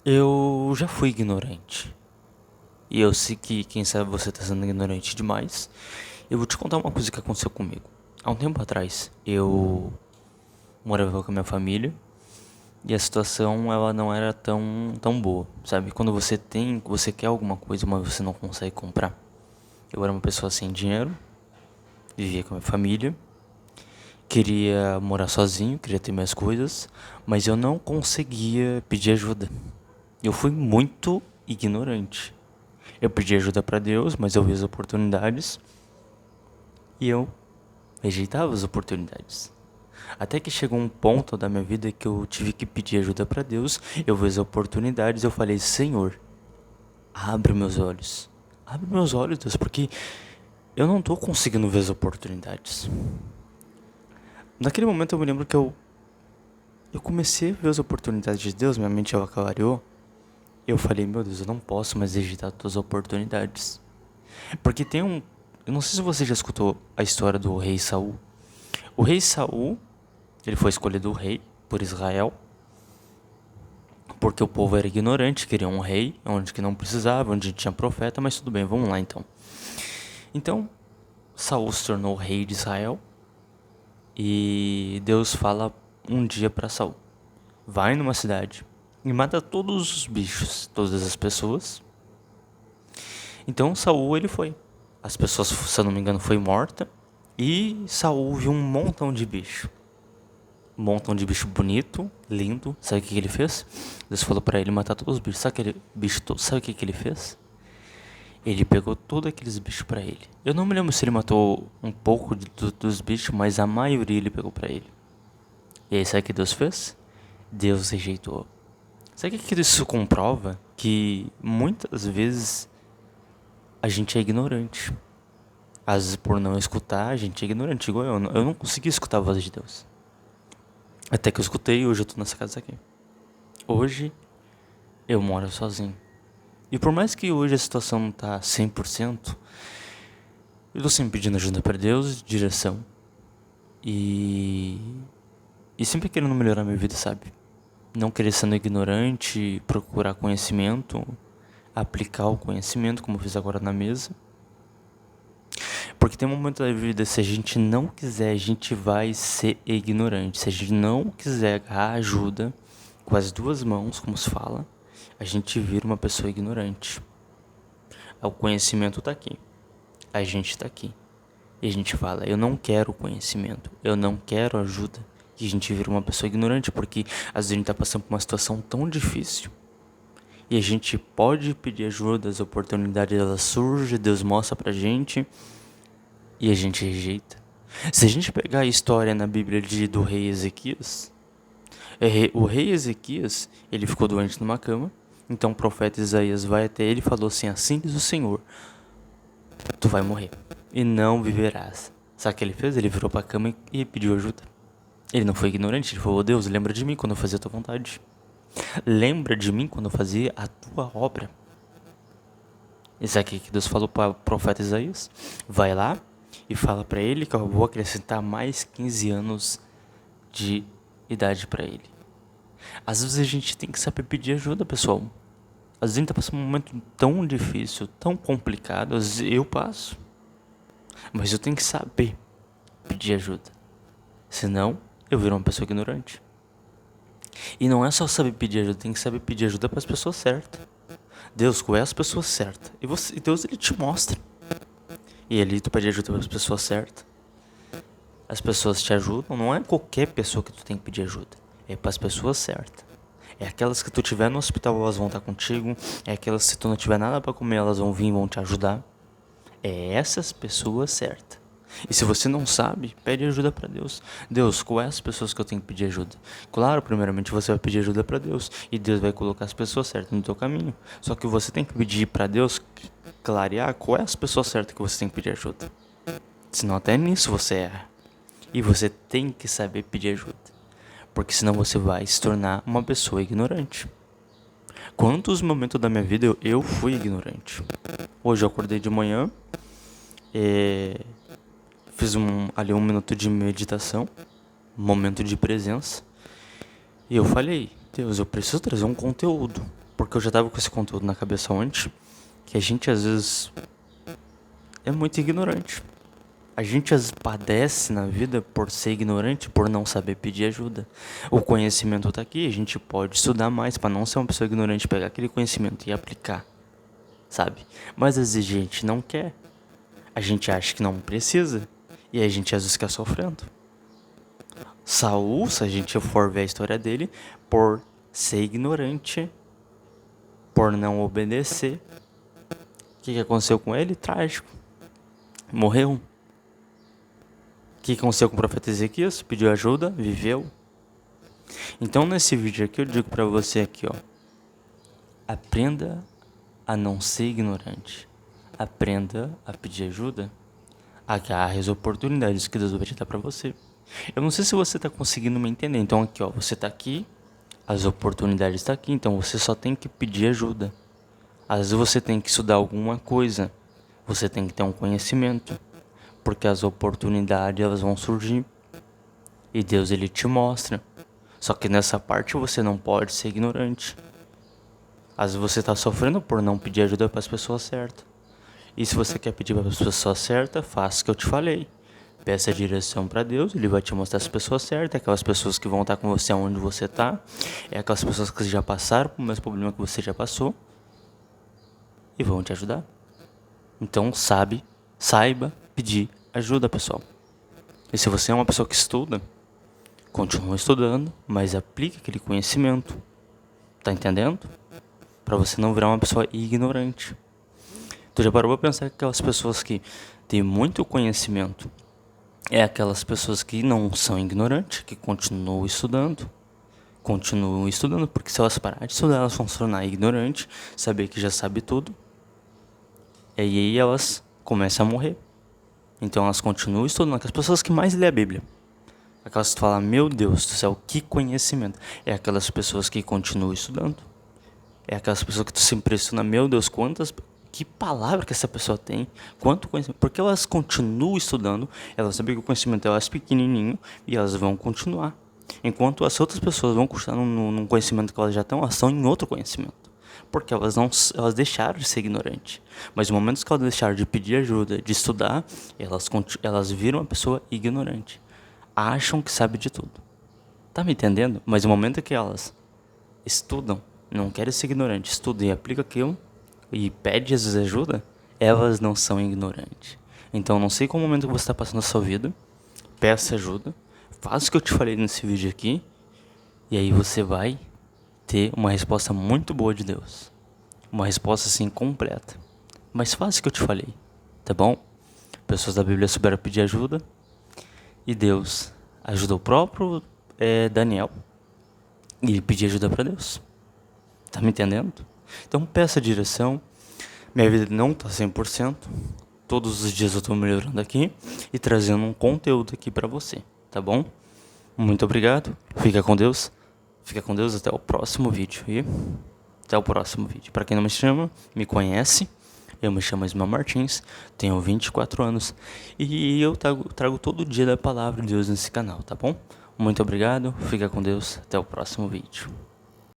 Eu já fui ignorante. E eu sei que, quem sabe, você tá sendo ignorante demais. Eu vou te contar uma coisa que aconteceu comigo. Há um tempo atrás, eu morava com a minha família. E a situação, ela não era tão boa, sabe? Quando você quer alguma coisa, mas você não consegue comprar. Eu era uma pessoa sem dinheiro, vivia com a minha família. Queria morar sozinho, queria ter minhas coisas. Mas eu não conseguia pedir ajuda. Eu fui muito ignorante. Eu pedi ajuda pra Deus, mas eu vi as oportunidades e eu rejeitava as oportunidades. Até que chegou um ponto da minha vida que eu tive que pedir ajuda pra Deus. Eu vi as oportunidades e eu falei: Senhor, abre meus olhos. Abre meus olhos, Deus, porque eu não tô conseguindo ver as oportunidades. Naquele momento eu me lembro que eu comecei a ver as oportunidades de Deus, minha mente ela clareou. Eu falei: meu Deus, eu não posso mais rejeitar todas as oportunidades. Porque tem um... Eu não sei se você já escutou a história do rei Saul. O rei Saul, ele foi escolhido rei por Israel, porque o povo era ignorante, queria um rei onde que não precisava, onde tinha profeta, mas tudo bem, vamos lá então. Então, Saul se tornou rei de Israel e Deus fala um dia para Saul: vai numa cidade e mata todos os bichos, todas as pessoas. Então Saul ele foi. As pessoas, se eu não me engano, foi morta e Saul viu um montão de bicho. Um montão de bicho bonito, lindo. Sabe o que ele fez? Deus falou para ele matar todos os bichos. Sabe aquele bicho todo? Sabe o que ele fez? Ele pegou todos aqueles bichos para ele. Eu não me lembro se ele matou um pouco dos bichos, mas a maioria ele pegou para ele. E aí sabe o que Deus fez? Deus rejeitou. Sabe o que isso comprova? Que muitas vezes a gente é ignorante. Às vezes por não escutar, a gente é ignorante. Igual eu não consegui escutar a voz de Deus. Até que eu escutei e hoje eu tô nessa casa aqui. Hoje eu moro sozinho. E por mais que hoje a situação não tá 100%, eu tô sempre pedindo ajuda pra Deus, direção. E sempre querendo melhorar minha vida, sabe? Não querer sendo ignorante, procurar conhecimento, aplicar o conhecimento, como eu fiz agora na mesa. Porque tem um momento da vida, se a gente não quiser, a gente vai ser ignorante. Se a gente não quiser agarrar ajuda com as duas mãos, como se fala, a gente vira uma pessoa ignorante. O conhecimento tá aqui. A gente tá aqui. E a gente fala: eu não quero conhecimento, eu não quero ajuda. E a gente vira uma pessoa ignorante, porque às vezes a gente tá passando por uma situação tão difícil. E a gente pode pedir ajuda, as oportunidades elas surgem, Deus mostra pra gente. E a gente rejeita. Se a gente pegar a história na Bíblia do rei Ezequias, o rei Ezequias, ele ficou doente numa cama. Então o profeta Isaías vai até ele e falou assim diz o Senhor: tu vai morrer e não viverás. Sabe o que ele fez? Ele virou pra cama e pediu ajuda. Ele não foi ignorante, ele falou: Deus, lembra de mim quando eu fazia a tua vontade. Lembra de mim quando eu fazia a tua obra. Isso aqui que Deus falou para o profeta Isaías: vai lá e fala para ele que eu vou acrescentar mais 15 anos de idade para ele. Às vezes a gente tem que saber pedir ajuda, pessoal. Às vezes a gente tá passando um momento tão difícil, tão complicado. Às vezes eu passo, mas eu tenho que saber pedir ajuda. Senão eu viro uma pessoa ignorante. E não é só saber pedir ajuda, tem que saber pedir ajuda para as pessoas certas. Deus, qual é as pessoas certas? E Deus ele te mostra. E ali tu pede ajuda para as pessoas certas. As pessoas te ajudam, não é qualquer pessoa que tu tem que pedir ajuda. É para as pessoas certas. É aquelas que tu tiver no hospital, elas vão estar contigo. É aquelas que se tu não tiver nada para comer, elas vão vir e vão te ajudar. É essas pessoas certas. E se você não sabe, pede ajuda para Deus. Deus, quais as pessoas que eu tenho que pedir ajuda? Claro, primeiramente você vai pedir ajuda para Deus. E Deus vai colocar as pessoas certas no teu caminho. Só que você tem que pedir para Deus clarear qual é as pessoas certas que você tem que pedir ajuda. Senão até nisso você erra. E você tem que saber pedir ajuda. Porque senão você vai se tornar uma pessoa ignorante. Quantos momentos da minha vida eu fui ignorante? Hoje eu acordei de manhã, fiz ali um minuto de meditação, um momento de presença. E eu falei: Deus, eu preciso trazer um conteúdo. porque eu já tava com esse conteúdo na cabeça ontem, que a gente às vezes é muito ignorante. A gente às vezes padece na vida por ser ignorante, por não saber pedir ajuda. O conhecimento tá aqui, a gente pode estudar mais para não ser uma pessoa ignorante, pegar aquele conhecimento e aplicar, sabe? Mas às vezes a gente não quer. A gente acha que não precisa e a gente às vezes fica sofrendo. Saul, se a gente for ver a história dele, por ser ignorante, por não obedecer, o que aconteceu com ele? Trágico. Morreu. O que aconteceu com o profeta Ezequias? Pediu ajuda, viveu. Então nesse vídeo aqui eu digo pra você aqui, ó. Aprenda a não ser ignorante. Aprenda a pedir ajuda. Agarre as oportunidades que Deus vai te dar pra você. Eu não sei se você tá conseguindo me entender. Então aqui, ó, você tá aqui, as oportunidades tá aqui, então você só tem que pedir ajuda. Às vezes você tem que estudar alguma coisa. Você tem que ter um conhecimento. Porque as oportunidades, elas vão surgir. E Deus, ele te mostra. Só que nessa parte você não pode ser ignorante. Às vezes você está sofrendo por não pedir ajuda para as pessoas certas. E se você quer pedir para as pessoas certas, faça o que eu te falei. Peça a direção para Deus, Ele vai te mostrar as pessoas certas, aquelas pessoas que vão estar com você onde você está, é aquelas pessoas que já passaram pelo mesmo problema que você já passou e vão te ajudar. Então saiba pedir ajuda, pessoal. E se você é uma pessoa que estuda, continue estudando, mas aplique aquele conhecimento. Tá entendendo? Para você não virar uma pessoa ignorante. Tu já parou pra pensar que aquelas pessoas que têm muito conhecimento é aquelas pessoas que não são ignorantes, que continuam estudando. Continuam estudando, porque se elas pararem de estudar, elas vão se tornar ignorantes, saber que já sabe tudo. E aí elas começam a morrer. Então elas continuam estudando. Aquelas pessoas que mais lêem a Bíblia. Aquelas que falam, meu Deus do céu, que conhecimento. É aquelas pessoas que continuam estudando. É aquelas pessoas que tu se impressiona, meu Deus, que palavra que essa pessoa tem, quanto conhecimento. Porque elas continuam estudando, elas sabem que o conhecimento delas é pequenininho e elas vão continuar. Enquanto as outras pessoas vão continuar num conhecimento que elas já estão, elas estão em outro conhecimento. Porque elas deixaram de ser ignorantes. Mas no momento que elas deixaram de pedir ajuda, de estudar, elas viram uma pessoa ignorante. Acham que sabe de tudo. Tá me entendendo? Mas no momento que elas estudam, não querem ser ignorantes, estudam e aplicam aquilo, e pedem às vezes ajuda, elas não são ignorantes. Então não sei qual momento que você está passando na sua vida, peça ajuda, faça o que eu te falei nesse vídeo aqui, e aí você vai ter uma resposta muito boa de Deus. Uma resposta assim completa. Mas faça o que eu te falei, tá bom? Pessoas da Bíblia souberam pedir ajuda, e Deus ajudou o próprio Daniel, e ele pediu ajuda para Deus. Tá me entendendo? Então peça direção. Minha vida não tá 100%. Todos os dias eu tô melhorando aqui e trazendo um conteúdo aqui pra você, tá bom? Muito obrigado. Fica com Deus. Fica com Deus até o próximo vídeo. E até o próximo vídeo. Pra quem não me chama, me conhece. Eu me chamo Ismael Martins, tenho 24 anos e eu trago todo dia da palavra de Deus nesse canal, tá bom? Muito obrigado, fica com Deus, até o próximo vídeo.